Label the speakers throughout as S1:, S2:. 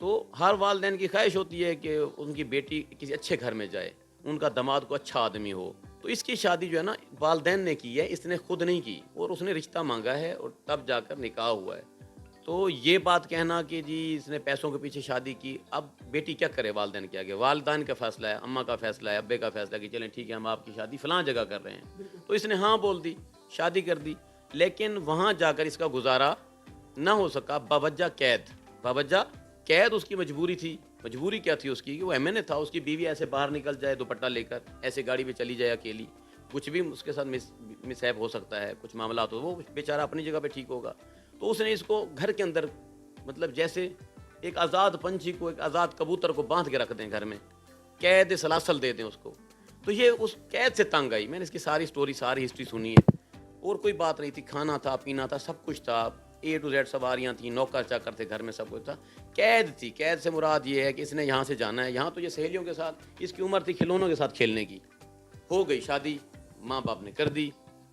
S1: تو ہر والدین کی خواہش ہوتی ہے کہ ان کی بیٹی کسی اچھے گھر میں جائے، ان کا داماد کو اچھا آدمی ہو. تو اس کی شادی جو ہے نا والدین نے کی ہے، اس نے خود نہیں کی، اور اس نے رشتہ مانگا ہے اور تب جا کر نکاح ہوا ہے. تو یہ بات کہنا کہ جی اس نے پیسوں کے پیچھے شادی کی، اب بیٹی کیا کرے والدین کے آگے؟ والدین کا فیصلہ ہے، اماں کا فیصلہ ہے، ابے کا فیصلہ ہے کہ چلیں ٹھیک ہے ہم آپ کی شادی فلاں جگہ کر رہے ہیں. تو اس نے ہاں بول دی، شادی کر دی. لیکن وہاں جا کر اس کا گزارا نہ ہو سکا، باوجہ قید. باوجہ قید اس کی مجبوری تھی. مجبوری کیا تھی اس کی کہ وہ ایم این اے تھا، اس کی بیوی ایسے باہر نکل جائے دوپٹہ لے کر، ایسے گاڑی پہ چلی جائے اکیلی، کچھ بھی اس کے ساتھ مس ہیپ ہو سکتا ہے، کچھ معاملات ہو، وہ بیچارہ اپنی جگہ پہ ٹھیک ہوگا. تو اس نے اس کو گھر کے اندر، مطلب جیسے ایک آزاد پنچھی کو، ایک آزاد کبوتر کو باندھ کے رکھ دیں گھر میں، قید سلاسل دے دیں اس کو. تو یہ اس قید سے تنگ آئی. میں نے اس کی ساری سٹوری، ساری ہسٹری سنی ہے. اور کوئی بات نہیں تھی، کھانا تھا، پینا تھا، سب کچھ تھا، اے ٹو زیڈ سواریاں تھیں، نوکر چاکر تھے گھر میں، سب کچھ تھا. قید تھی. قید سے مراد یہ ہے کہ اس نے یہاں سے جانا ہے. یہاں تو یہ سہیلیوں کے ساتھ، اس کی عمر تھی کھلونوں کے ساتھ کھیلنے کی. ہو گئی شادی، ماں باپ نے کر دی.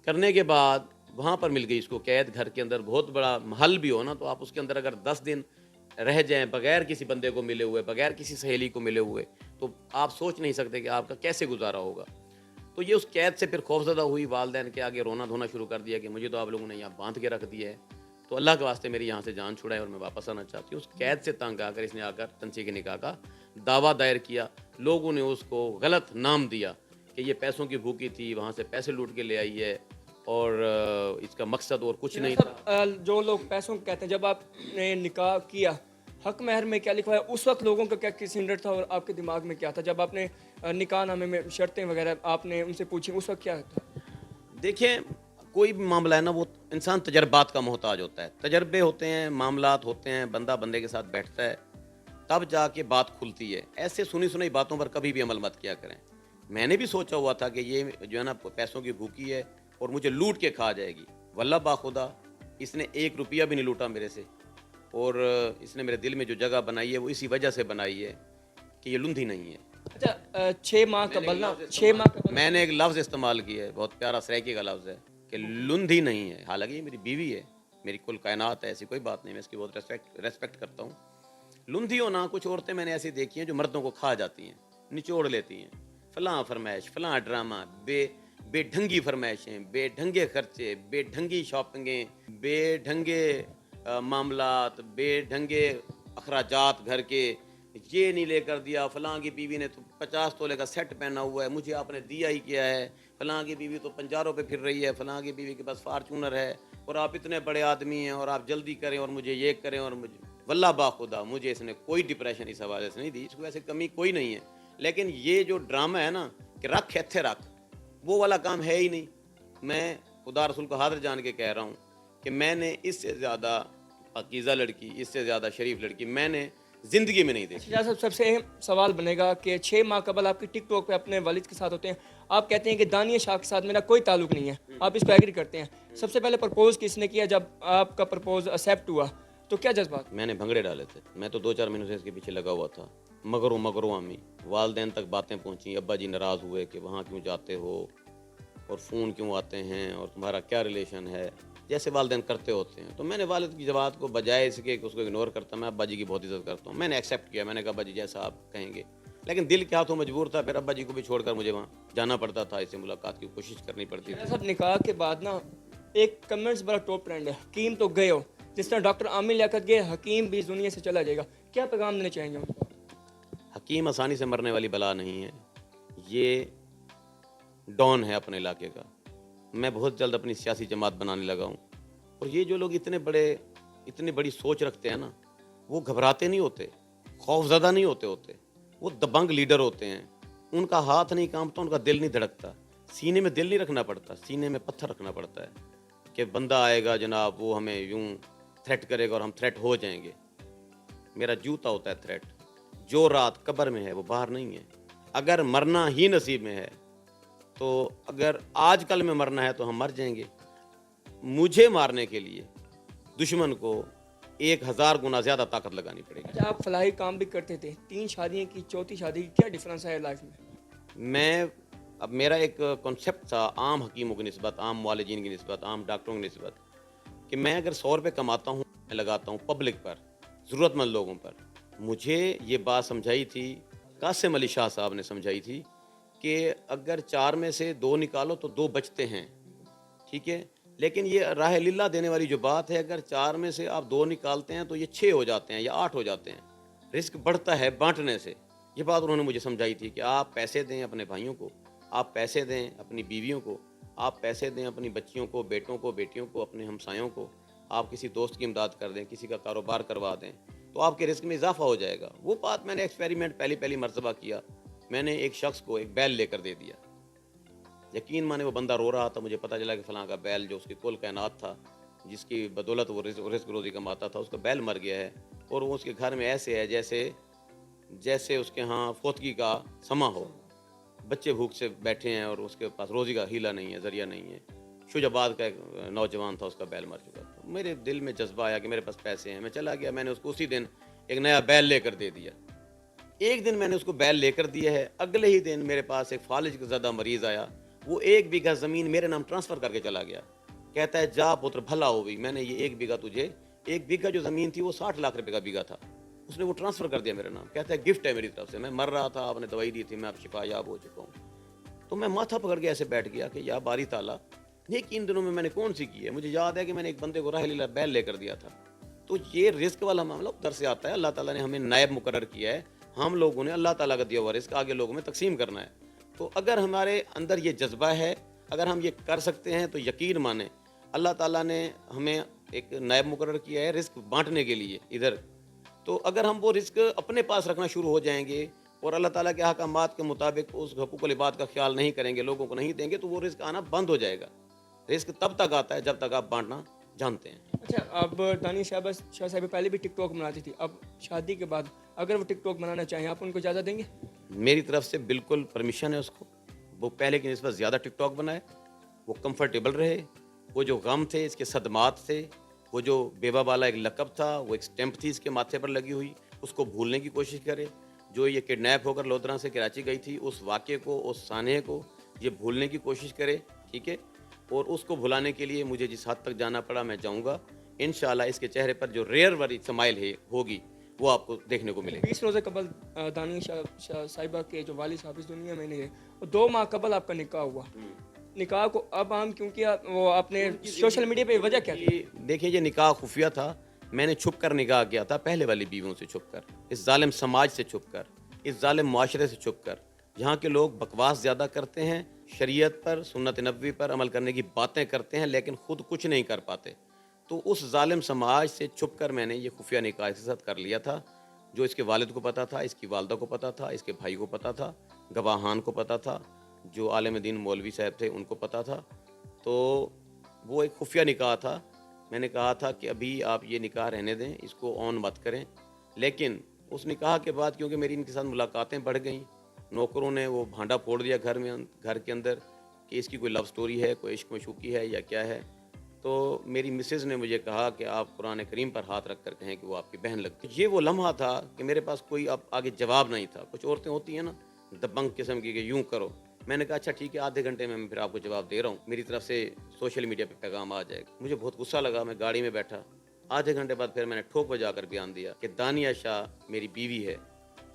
S1: کرنے کے بعد وہاں پر مل گئی اس کو قید. گھر کے اندر بہت بڑا محل بھی ہو نا، تو آپ اس کے اندر اگر 10 دن رہ جائیں بغیر کسی بندے کو ملے ہوئے، بغیر کسی سہیلی کو ملے ہوئے، تو آپ سوچ نہیں سکتے کہ آپ کا کیسے گزارا ہوگا. تو یہ اس قید سے پھر خوفزدہ ہوئی، والدین کے آگے رونا دھونا شروع کر دیا کہ مجھے تو آپ لوگوں نے یہاں باندھ کے رکھ دیا ہے، تو اللہ کے واسطے میری یہاں سے جان چھڑائے اور میں واپس آنا چاہتی ہوں. اس قید سے تنگ آ کر اس نے آ کر تنسیق نکاح کا دعویٰ دائر کیا. لوگوں نے اس کو غلط نام دیا کہ یہ پیسوں کی بھوکی تھی، وہاں سے پیسے لوٹ کے لے آئی ہے، اور اس کا مقصد اور کچھ نہیں تھا.
S2: جو لوگ پیسوں کو کہتے ہیں، جب آپ نے نکاح کیا حق مہر میں کیا لکھا ہے اس وقت لوگوں کا کیا سٹینڈرڈ تھا اور آپ کے دماغ میں کیا تھا جب آپ نے نکاح نامے میں شرطیں وغیرہ آپ نے ان سے پوچھی، اس وقت کیا تھا؟
S1: دیکھیں کوئی بھی معاملہ ہے نا، وہ انسان تجربات کا محتاج ہوتا ہے. تجربے ہوتے ہیں، معاملات ہوتے ہیں، بندہ بندے کے ساتھ بیٹھتا ہے تب جا کے بات کھلتی ہے. ایسے سنی سنی باتوں پر کبھی بھی عمل مت کیا کریں. میں نے بھی سوچا ہوا تھا کہ یہ جو ہے نا پیسوں کی بھوکی ہے اور مجھے لوٹ کے کھا جائے گی. واللہ باخدا اس نے 1 روپیہ بھی نہیں لوٹا میرے سے، اور اس نے میرے دل میں جو جگہ بنائی ہے وہ اسی وجہ سے بنائی ہے کہ یہ لندھی نہیں ہے.
S2: اچھا 6 ماہ قبل نا، 6 ماہ قبل
S1: میں نے ایک لفظ استعمال کیا ہے، بہت پیارا سریکی کا لفظ ہے کہ لندھی نہیں ہے. حالانکہ یہ میری بیوی ہے، میری کل کائنات ہے، ایسی کوئی بات نہیں، میں اس کی بہت ریسپیکٹ کرتا ہوں. لندھی ہونا، کچھ عورتیں میں نے ایسی دیکھی ہیں جو مردوں کو کھا جاتی ہیں، نچوڑ لیتی ہیں. فلاں فرمائش، فلاں ڈرامہ، بے ڈھنگی فرمائشیں، بے ڈھنگے خرچے، بے ڈھنگی شاپنگیں، بے ڈھنگے معاملات، بے ڈھنگے اخراجات گھر کے. یہ نہیں لے کر دیا، فلاں کی بیوی نے تو 50 تولے کا سیٹ پہنا ہوا ہے، مجھے آپ نے دیا ہی کیا ہے. فلاں کی بیوی تو پنجاروں پہ پھر رہی ہے، فلاں کی بیوی کے پاس فارچونر ہے، اور آپ اتنے بڑے آدمی ہیں اور آپ جلدی کریں اور مجھے یہ کریں. اور مجھے واللہ باخدا مجھے اس نے کوئی ڈپریشن اس حوالے سے نہیں دی، اس کو ایسے کمی کوئی نہیں ہے. لیکن یہ جو ڈرامہ ہے نا کہ رکھ ایتھے رکھ، وہ والا کام ہے ہی نہیں. میں خدا رسول کو حاضر جان کے کہہ رہا ہوں کہ میں نے اس سے زیادہ پاکیزہ لڑکی، اس سے زیادہ شریف لڑکی میں نے زندگی میں نہیں دیکھی.
S2: سب سے اہم سوال بنے گا کہ 6 ماہ قبل آپ کی ٹک ٹاک پہ اپنے والد کے ساتھ ہوتے ہیں، آپ کہتے ہیں کہ دانیہ شاہ کے ساتھ میرا کوئی تعلق نہیں ہے، آپ اس کو ایگری کرتے ہیں. سب سے پہلے پرپوز کس نے کیا؟ جب آپ کا پرپوز ایکسیپٹ ہوا تو کیا جذبات؟
S1: میں نے بھنگڑے ڈالے تھے. میں تو 2-4 مہینوں سے اس کے پیچھے لگا ہوا تھا. مگروں امی، والدین تک باتیں پہنچیں، ابا جی ناراض ہوئے کہ وہاں کیوں جاتے ہو اور فون کیوں آتے ہیں اور تمہارا کیا ریلیشن ہے، جیسے والدین کرتے ہوتے ہیں. تو میں نے والد کی بات کو بجائے اس کے کہ اس کو اگنور کرتا، میں ابا جی کی بہت عزت کرتا ہوں. میں نے ایکسیپٹ کیا، میں نے کہا ابا جی جیسا آپ کہیں گے. لیکن دل کے ہاتھوں مجبور تھا، پھر ابا جی کو بھی چھوڑ کر مجھے وہاں جانا پڑتا تھا، اس سے ملاقات کی کوشش کرنی پڑتی تھی.
S2: سب نکاح کے بعد نا ایک کمنٹس بڑا ٹاپ ٹرینڈ ہے، حکیم تو گئے ہو، جس طرح ڈاکٹر عامر لیاقت گئے، حکیم بھی اس دنیا سے چلا جائے گا، کیا پیغام دینا چاہیں گے؟
S1: حکیم آسانی سے مرنے والی بلا نہیں ہے، یہ ڈان ہے اپنے علاقے کا. میں بہت جلد اپنی سیاسی جماعت بنانے لگا ہوں. اور یہ جو لوگ اتنی بڑی سوچ رکھتے ہیں نا، وہ گھبراتے نہیں ہوتے، خوف زدہ نہیں ہوتے، وہ دبنگ لیڈر ہوتے ہیں. ان کا ہاتھ نہیں کانپتا، ان کا دل نہیں دھڑکتا. سینے میں دل نہیں رکھنا پڑتا، سینے میں پتھر رکھنا پڑتا ہے کہ بندہ آئے گا جناب، وہ ہمیں یوں تھریٹ کرے گا اور ہم تھریٹ ہو جائیں گے. میرا جوتا ہوتا ہے تھریٹ. جو رات قبر میں ہے وہ باہر نہیں ہے. اگر مرنا ہی نصیب میں ہے تو اگر آج کل میں مرنا ہے تو ہم مر جائیں گے. مجھے مارنے کے لیے دشمن کو 1000 گنا زیادہ طاقت لگانی پڑے گی.
S2: اچھا آپ فلاحی کام بھی کرتے تھے، 3 شادیاں کی، 4تھی شادی کی، کیا ڈفرینس ہے لائف میں؟
S1: اب میرا ایک کنسیپٹ تھا عام حکیموں کی نسبت، عام معالجین کی نسبت، عام ڈاکٹروں کی نسبت، کہ میں اگر 100 روپے کماتا ہوں، میں لگاتا ہوں پبلک پر، ضرورت مند لوگوں پر. مجھے یہ بات سمجھائی تھی، قاسم علی شاہ صاحب نے سمجھائی تھی کہ اگر 4 میں سے 2 نکالو تو 2 بچتے ہیں، ٹھیک ہے، لیکن یہ راہ للہ دینے والی جو بات ہے، اگر 4 میں سے آپ 2 نکالتے ہیں تو یہ 6 ہو جاتے ہیں یا 8 ہو جاتے ہیں، رزق بڑھتا ہے بانٹنے سے۔ یہ بات انہوں نے مجھے سمجھائی تھی کہ آپ پیسے دیں اپنے بھائیوں کو، آپ پیسے دیں اپنی بیویوں کو، آپ پیسے دیں اپنی بچیوں کو، بیٹوں کو، بیٹیوں کو، اپنے ہمسایوں کو، آپ کسی دوست کی امداد کر دیں، کسی کا کاروبار کروا دیں، تو آپ کے رزق میں اضافہ ہو جائے گا۔ وہ بات میں نے ایکسپیریمنٹ پہلی مرتبہ کیا، میں نے ایک شخص کو ایک بیل لے کر دے دیا، یقین مانے وہ بندہ رو رہا تھا، مجھے پتہ چلا کہ فلاں کا بیل جو اس کی کل کائنات تھا، جس کی بدولت وہ رزق روزی کماتا تھا، اس کا بیل مر گیا ہے، اور وہ اس کے گھر میں ایسے ہے جیسے اس کے ہاں فوتگی کا سما ہو، بچے بھوک سے بیٹھے ہیں اور اس کے پاس روزی کا ہیلہ نہیں ہے، ذریعہ نہیں ہے۔ شوجاباد کا ایک نوجوان تھا، اس کا بیل مر چکا تھا۔ میرے دل میں جذبہ آیا کہ میرے پاس پیسے ہیں، میں چلا گیا، میں نے اس کو اسی دن ایک نیا بیل لے کر دے دیا۔ ایک دن میں نے اس کو بیل لے کر دیا ہے، اگلے ہی دن میرے پاس ایک فالج زدہ مریض آیا، وہ 1 بیگھہ زمین میرے نام ٹرانسفر کر کے چلا گیا، کہتا ہے جا پتر بھلا ہو گئی، میں نے یہ 1 بیگھہ تجھے، 1 بیگھہ جو زمین تھی وہ 60 لاکھ روپے کا بیگھہ تھا، اس نے وہ ٹرانسفر کر دیا میرے نام، کہتا ہے گفٹ ہے میری طرف سے، میں مر رہا تھا، آپ نے دوائی دی تھی، میں اب شفا یاب ہو چکا ہوں۔ تو میں ماتھا پکڑ کے ایسے بیٹھ گیا کہ یا باری تعالیٰ، نیک ان دنوں میں نے کون سی کی ہے؟ مجھے یاد ہے کہ میں نے ایک بندے کو راہ لیلا بیل لے کر دیا تھا۔ تو یہ رزق والا معاملہ ادھر سے آتا ہے، اللہ تعالیٰ نے ہمیں نائب مقرر کیا ہے، ہم لوگوں نے اللہ تعالیٰ کا دیا ہوا رزق آگے لوگوں میں تقسیم کرنا ہے۔ تو اگر ہمارے اندر یہ جذبہ ہے، اگر ہم یہ کر سکتے ہیں تو یقین مانیں اللہ تعالیٰ نے ہمیں ایک نائب مقرر کیا ہے رزق بانٹنے کے لیے ادھر، تو اگر ہم وہ رزق اپنے پاس رکھنا شروع ہو جائیں گے اور اللہ تعالیٰ کے احکامات کے مطابق اس حقوق العباد کا خیال نہیں کریں گے، لوگوں کو نہیں دیں گے، تو وہ رزق آنا بند ہو جائے گا۔ رزق تب تک آتا ہے جب تک آپ بانٹنا جانتے ہیں۔
S2: اچھا، اب دانیہ شاہ صاحب پہلے بھی ٹک ٹاک بناتی تھی، اب شادی کے بعد اگر وہ ٹک ٹاک بنانا چاہیں آپ ان کو اجازت دیں گے؟
S1: میری طرف سے بالکل پرمیشن ہے اس کو، وہ پہلے کی نسبت زیادہ ٹک ٹاک بنائے، وہ کمفرٹیبل رہے، وہ جو غم تھے، اس کے صدمات تھے، وہ جو بیوہ والا ایک لقب تھا، وہ ایک سٹیمپ تھی اس کے ماتھے پر لگی ہوئی، اس کو بھولنے کی کوشش کرے۔ جو یہ کڈنیپ ہو کر لودھرا سے کراچی گئی تھی، اس واقعے کو، اس سانحے کو یہ بھولنے کی کوشش کرے، ٹھیک ہے، اور اس کو بھلانے کے لیے مجھے جس حد تک جانا پڑا میں جاؤں گا، انشاءاللہ اس کے چہرے پر جو ریئر والی سمائل ہے ہوگی وہ آپ کو دیکھنے کو ملے گی۔
S2: 20 روزے قبل دانیہ شاہ صاحبہ کے جو والد صاحب اس دنیا میں نہیں ہے، اور 2 ماہ قبل آپ کا نکاح ہوا، نکاح کو اب عام کیوں کیا؟ وہ آپ نے سوشل میڈیا پہ وجہ کیا تھی؟
S1: دیکھیں یہ نکاح خفیہ تھا، میں نے چھپ کر نکاح کیا تھا، پہلے والی بیویوں سے چھپ کر، اس ظالم سماج سے چھپ کر، اس ظالم معاشرے سے چھپ کر، جہاں کے لوگ بکواس زیادہ کرتے ہیں، شریعت پر، سنت نبوی پر عمل کرنے کی باتیں کرتے ہیں لیکن خود کچھ نہیں کر پاتے، تو اس ظالم سماج سے چھپ کر میں نے یہ خفیہ نکاح اس کے ساتھ کر لیا تھا، جو اس کے والد کو پتا تھا، اس کی والدہ کو پتا تھا، اس کے بھائی کو پتا تھا، گواہان کو پتا تھا، جو عالم دین مولوی صاحب تھے ان کو پتا تھا، تو وہ ایک خفیہ نکاح تھا۔ میں نے کہا تھا کہ ابھی آپ یہ نکاح رہنے دیں، اس کو آن مت کریں، لیکن اس نکاح کے بعد کیونکہ میری ان کے ساتھ ملاقاتیں بڑھ گئیں، نوکروں نے وہ بھانڈا پھوڑ دیا گھر کے اندر کہ اس کی کوئی لو سٹوری ہے، کوئی عشق مشوقی ہے یا کیا ہے، تو میری مسز نے مجھے کہا کہ آپ قرآن کریم پر ہاتھ رکھ کر کہیں کہ وہ آپ کی بہن لگتی ہے۔ یہ وہ لمحہ تھا کہ میرے پاس کوئی اب آگے جواب نہیں تھا۔ کچھ عورتیں ہوتی ہیں نا دبنگ قسم کی کہ یوں کرو، میں نے کہا اچھا ٹھیک ہے، آدھے گھنٹے میں پھر آپ کو جواب دے رہا ہوں، میری طرف سے سوشل میڈیا پہ پیغام آ جائے گا۔ مجھے بہت غصہ لگا، میں گاڑی میں بیٹھا، آدھے گھنٹے بعد پھر میں نے ٹھوک بجا کر بیان دیا کہ دانیہ شاہ میری بیوی ہے،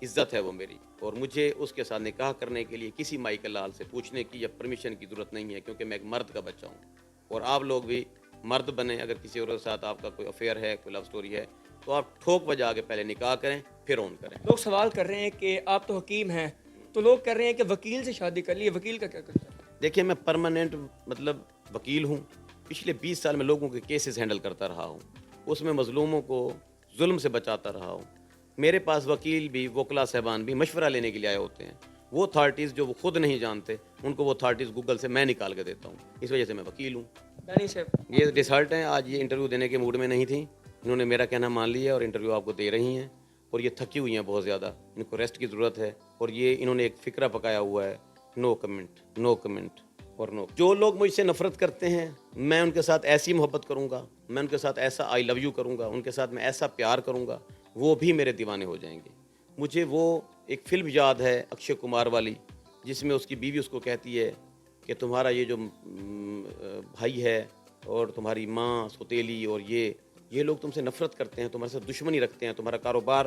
S1: عزت ہے وہ میری، اور مجھے اس کے ساتھ نکاح کرنے کے لیے کسی مائی کے لال سے پوچھنے کی یا پرمیشن کی ضرورت نہیں ہے، کیونکہ میں ایک مرد کا بچہ ہوں، اور آپ لوگ بھی مرد بنیں، اگر کسی اور کے ساتھ آپ کا کوئی افیئر ہے، کوئی لو سٹوری ہے، تو آپ ٹھوک بجا کے پہلے نکاح کریں پھر آن کریں۔
S2: لوگ سوال کر رہے ہیں کہ آپ تو حکیم ہیں، تو لوگ کر رہے ہیں کہ وکیل سے شادی کر لی، وکیل کا کیا کرتا ہے؟
S1: دیکھیں میں پرماننٹ وکیل ہوں، پچھلے 20 سال میں لوگوں کے کیسز ہینڈل کرتا رہا ہوں، اس میں مظلوموں کو ظلم سے بچاتا رہا ہوں۔ میرے پاس وکیل بھی، وکلا صاحبان بھی مشورہ لینے کے لیے آئے ہوتے ہیں، وہ اتھارٹیز جو وہ خود نہیں جانتے ان کو وہ اتھارٹیز گوگل سے میں نکال کے دیتا ہوں، اس وجہ سے میں وکیل ہوں۔
S2: دانیہ صاحب،
S1: یہ ریزلٹ ہیں، آج یہ انٹرویو دینے کے موڈ میں نہیں تھیں، انہوں نے میرا کہنا مان لیا اور انٹرویو آپ کو دے رہی ہیں، اور یہ تھکی ہوئی ہیں بہت زیادہ، ان کو ریسٹ کی ضرورت ہے، اور یہ انہوں نے ایک فکرہ پکایا ہوا ہے، نو کمنٹ، نو کمنٹ اور نو۔ جو لوگ مجھ سے نفرت کرتے ہیں میں ان کے ساتھ ایسی محبت کروں گا، میں ان کے ساتھ ایسا آئی لو یو کروں گا، ان کے ساتھ میں ایسا پیار کروں گا، وہ بھی میرے دیوانے ہو جائیں گے۔ مجھے وہ ایک فلم یاد ہے اکشے کمار والی، جس میں اس کی بیوی اس کو کہتی ہے کہ تمہارا یہ جو بھائی ہے اور تمہاری ماں سوتیلی اور یہ لوگ تم سے نفرت کرتے ہیں، تمہارے ساتھ دشمنی رکھتے ہیں، تمہارا کاروبار